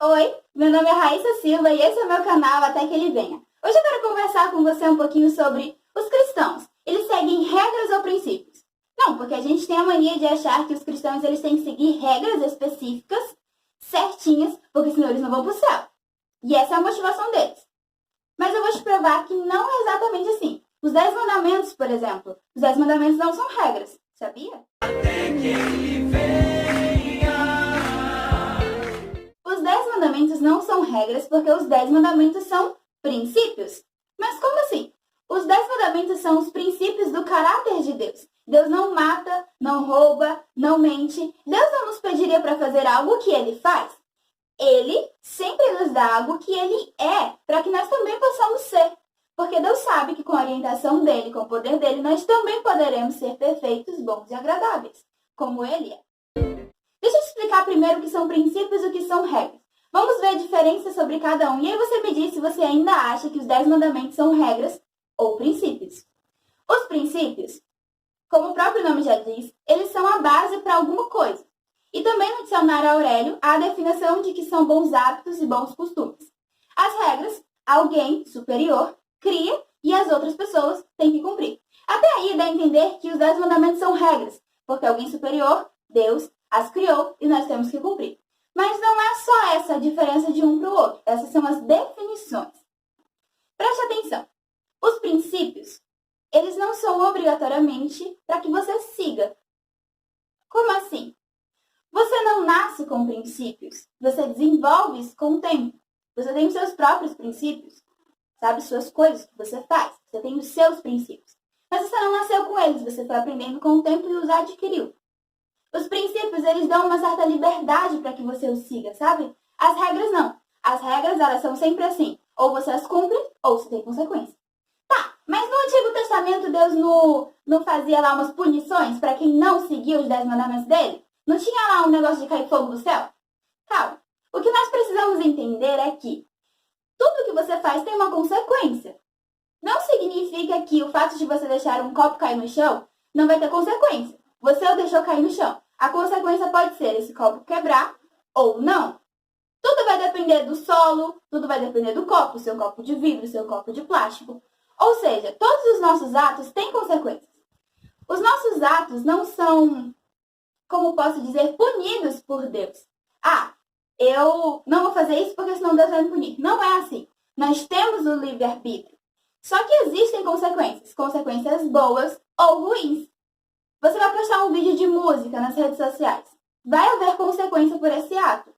Oi, meu nome é Raíssa Silva e esse é o meu canal Até Que Ele Venha. Hoje eu quero conversar com você um pouquinho sobre os cristãos. Eles seguem regras ou princípios? Não, porque a gente tem a mania de achar que os cristãos eles têm que seguir regras específicas, certinhas, porque senão eles não vão para o céu. E essa é a motivação deles. Mas eu vou te provar que não é exatamente assim. Os 10 mandamentos, por exemplo, os 10 mandamentos não são regras, sabia? Até que ele venha. Os 10 mandamentos não são regras porque os 10 mandamentos são princípios. Mas como assim? Os 10 mandamentos são os princípios do caráter de Deus. Deus não mata, não rouba, não mente. Deus não nos pediria para fazer algo que Ele faz. Ele sempre nos dá algo que Ele é, para que nós também possamos ser. Porque Deus sabe que com a orientação dEle, com o poder dEle, nós também poderemos ser perfeitos, bons e agradáveis, como Ele é. Deixa eu te explicar primeiro o que são princípios e o que são regras. Vamos ver a diferença sobre cada um. E aí você me diz se você ainda acha que os 10 mandamentos são regras ou princípios. Os princípios, como o próprio nome já diz, eles são a base para alguma coisa. E também no dicionário Aurélio há a definição de que são bons hábitos e bons costumes. As regras, alguém superior cria e as outras pessoas têm que cumprir. Até aí dá a entender que os 10 mandamentos são regras, porque alguém superior, Deus, as criou e nós temos que cumprir. Mas não é só essa a diferença de um para o outro. Essas são as definições. Preste atenção. Os princípios, eles não são obrigatoriamente para que você siga. Como assim? Você não nasce com princípios. Você desenvolve isso com o tempo. Você tem os seus próprios princípios. Sabe, suas coisas que você faz. Você tem os seus princípios. Mas você não nasceu com eles. Você foi aprendendo com o tempo e os adquiriu. Os princípios, eles dão uma certa liberdade para que você os siga, sabe? As regras não. As regras, elas são sempre assim. Ou você as cumpre, ou você tem consequência. Tá, mas no Antigo Testamento, Deus não fazia lá umas punições para quem não seguia os 10 mandamentos dele? Não tinha lá um negócio de cair fogo do céu? Calma. O que nós precisamos entender é que tudo que você faz tem uma consequência. Não significa que o fato de você deixar um copo cair no chão não vai ter consequência. Você o deixou cair no chão. A consequência pode ser esse copo quebrar ou não. Tudo vai depender do solo, tudo vai depender do copo, seu copo de vidro, seu copo de plástico. Ou seja, todos os nossos atos têm consequências. Os nossos atos não são, como posso dizer, punidos por Deus. Ah, eu não vou fazer isso porque senão Deus vai me punir. Não é assim. Nós temos o livre-arbítrio. Só que existem consequências. Consequências boas ou ruins. Você vai postar um vídeo de música nas redes sociais. Vai haver consequência por esse ato.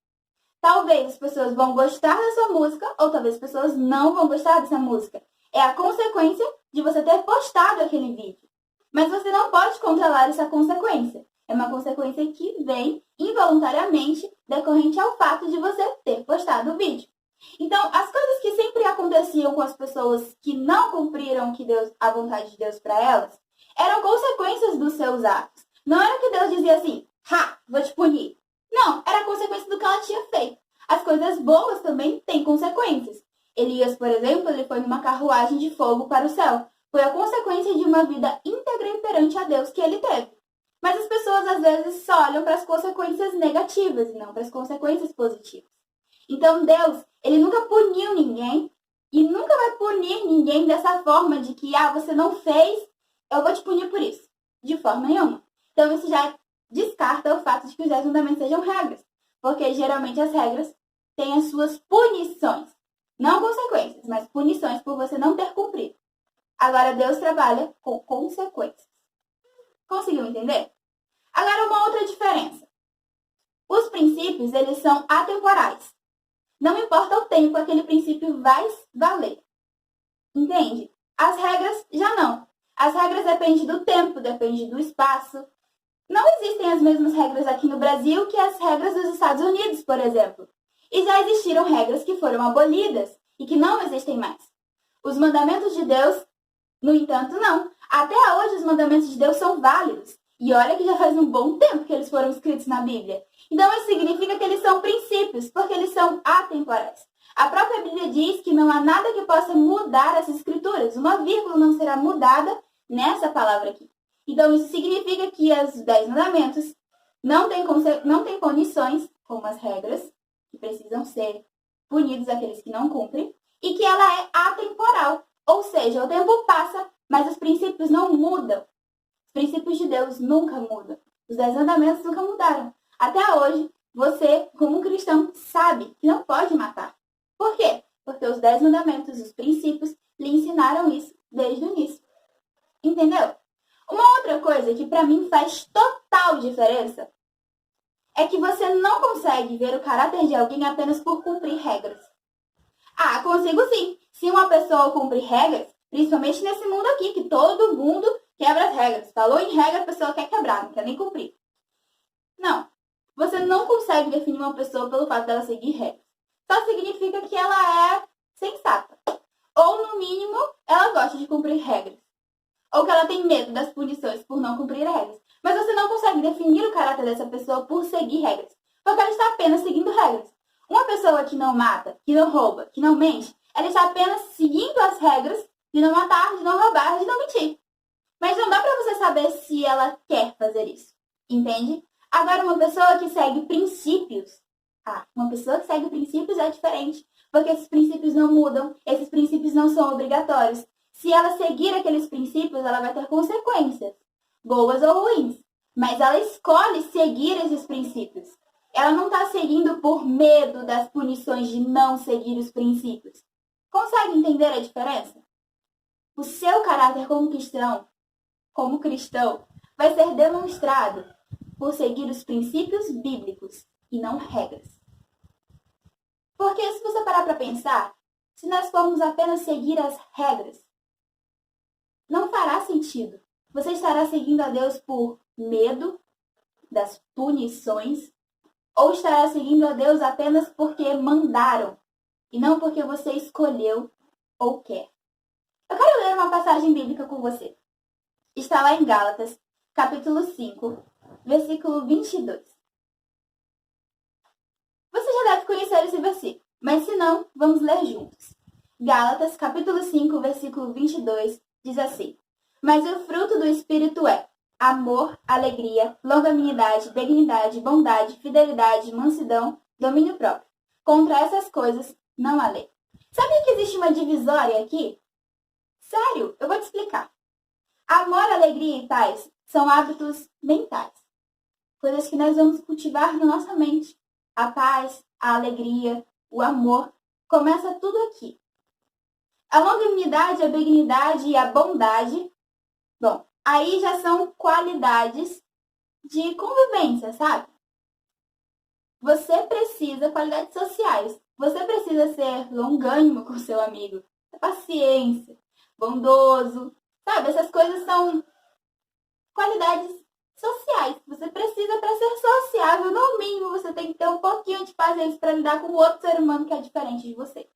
Talvez as pessoas vão gostar da sua música ou talvez as pessoas não vão gostar dessa música. É a consequência de você ter postado aquele vídeo. Mas você não pode controlar essa consequência. É uma consequência que vem involuntariamente decorrente ao fato de você ter postado o vídeo. Então, as coisas que sempre aconteciam com as pessoas que não cumpriram a vontade de Deus para elas, eram consequências dos seus atos. Não era que Deus dizia assim, vou te punir. Não, era consequência do que ela tinha feito. As coisas boas também têm consequências. Elias, por exemplo, ele foi numa carruagem de fogo para o céu. Foi a consequência de uma vida íntegra e perante a Deus que ele teve. Mas as pessoas, às vezes, só olham para as consequências negativas e não para as consequências positivas. Então, Deus, ele nunca puniu ninguém e nunca vai punir ninguém dessa forma de que, você não fez, eu vou te punir por isso. De forma nenhuma. Então, isso já descarta o fato de que os 10 mandamentos sejam regras. Porque, geralmente, as regras têm as suas punições. Não consequências, mas punições por você não ter cumprido. Agora, Deus trabalha com consequências. Conseguiu entender? Agora, uma outra diferença. Os princípios, eles são atemporais. Não importa o tempo, aquele princípio vai valer. Entende? As regras já não. As regras dependem do tempo, dependem do espaço. Não existem as mesmas regras aqui no Brasil que as regras dos Estados Unidos, por exemplo. E já existiram regras que foram abolidas e que não existem mais. Os mandamentos de Deus, no entanto, não. Até hoje os mandamentos de Deus são válidos. E olha que já faz um bom tempo que eles foram escritos na Bíblia. Então isso significa que eles são princípios, porque eles são atemporais. A própria Bíblia diz que não há nada que possa mudar essas escrituras. Uma vírgula não será mudada nessa palavra aqui. Então isso significa que os 10 mandamentos não têm punições, como as regras, que precisam ser punidos aqueles que não cumprem, e que ela é atemporal, ou seja, o tempo passa, mas os princípios não mudam. Os princípios de Deus nunca mudam. Os 10 mandamentos nunca mudaram. Até hoje, você, como cristão, sabe que não pode matar. Por quê? Porque os 10 mandamentos, os princípios, lhe ensinaram isso desde o início. Entendeu? Uma outra coisa que para mim faz total diferença é que você não consegue ver o caráter de alguém apenas por cumprir regras. Ah, consigo sim. Se uma pessoa cumpre regras, principalmente nesse mundo aqui, que todo mundo quebra as regras. Falou em regra, a pessoa quer quebrar, não quer nem cumprir. Não. Você não consegue definir uma pessoa pelo fato dela seguir regras. Só significa que ela é sensata. Ou, no mínimo, ela gosta de cumprir regras. Ou que ela tem medo das punições por não cumprir regras. Mas você não consegue definir o caráter dessa pessoa por seguir regras. Porque ela está apenas seguindo regras. Uma pessoa que não mata, que não rouba, que não mente, ela está apenas seguindo as regras de não matar, de não roubar, de não mentir. Mas não dá pra você saber se ela quer fazer isso. Entende? Agora, uma pessoa que segue princípios. Uma pessoa que segue princípios é diferente. Porque esses princípios não mudam, esses princípios não são obrigatórios. Se ela seguir aqueles princípios, ela vai ter consequências, boas ou ruins. Mas ela escolhe seguir esses princípios. Ela não está seguindo por medo das punições de não seguir os princípios. Consegue entender a diferença? O seu caráter como cristão, vai ser demonstrado por seguir os princípios bíblicos e não regras. Porque se você parar para pensar, se nós formos apenas seguir as regras, não fará sentido. Você estará seguindo a Deus por medo das punições ou estará seguindo a Deus apenas porque mandaram e não porque você escolheu ou quer. Eu quero ler uma passagem bíblica com você. Está lá em Gálatas, capítulo 5, versículo 22. Você já deve conhecer esse versículo, mas se não, vamos ler juntos. Gálatas, capítulo 5, versículo 22, diz assim: Mas o fruto do Espírito é amor, alegria, longanimidade, benignidade, bondade, fidelidade, mansidão, domínio próprio. Contra essas coisas não há lei. Sabia que existe uma divisória aqui? Sério, eu vou te explicar. Amor, alegria e paz são hábitos mentais. Coisas que nós vamos cultivar na nossa mente. A paz, a alegria, o amor, começa tudo aqui. A longanimidade, a benignidade e a bondade, bom, aí já são qualidades de convivência, sabe? Você precisa, qualidades sociais, você precisa ser longânimo com seu amigo, paciência, bondoso, sabe? Essas coisas são qualidades sociais. Você precisa, para ser sociável, no mínimo, você tem que ter um pouquinho de paciência para lidar com o outro ser humano que é diferente de você.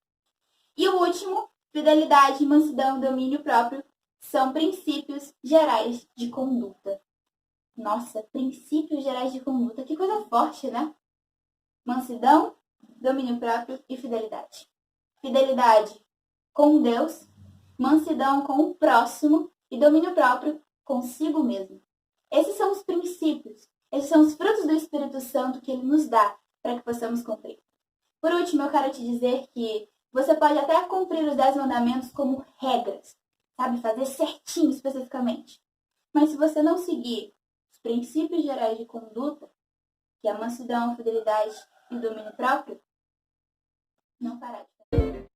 E o último, fidelidade, mansidão, domínio próprio, são princípios gerais de conduta. Nossa, princípios gerais de conduta, que coisa forte, né? Mansidão, domínio próprio e fidelidade. Fidelidade com Deus, mansidão com o próximo e domínio próprio consigo mesmo. Esses são os princípios, esses são os frutos do Espírito Santo que Ele nos dá para que possamos cumprir. Por último, eu quero te dizer que você pode até cumprir os 10 mandamentos como regras, sabe? Fazer certinho, especificamente. Mas se você não seguir os princípios gerais de conduta, que é a mansidão, a fidelidade e o domínio próprio, não fará diferença.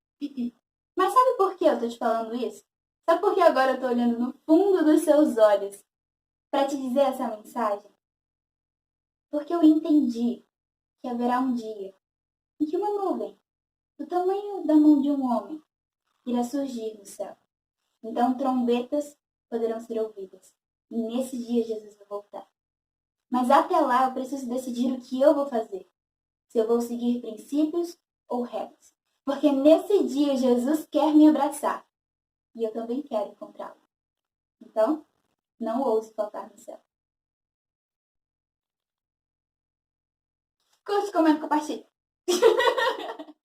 Mas sabe por que eu tô te falando isso? Sabe por que agora eu tô olhando no fundo dos seus olhos para te dizer essa mensagem? Porque eu entendi que haverá um dia em que uma nuvem, do tamanho da mão de um homem, irá surgir no céu. Então trombetas poderão ser ouvidas. E nesse dia Jesus vai voltar. Mas até lá eu preciso decidir o que eu vou fazer. Se eu vou seguir princípios ou regras. Porque nesse dia Jesus quer me abraçar. E eu também quero encontrá-lo. Então, não ouse faltar no céu. Curte, comenta, compartilha.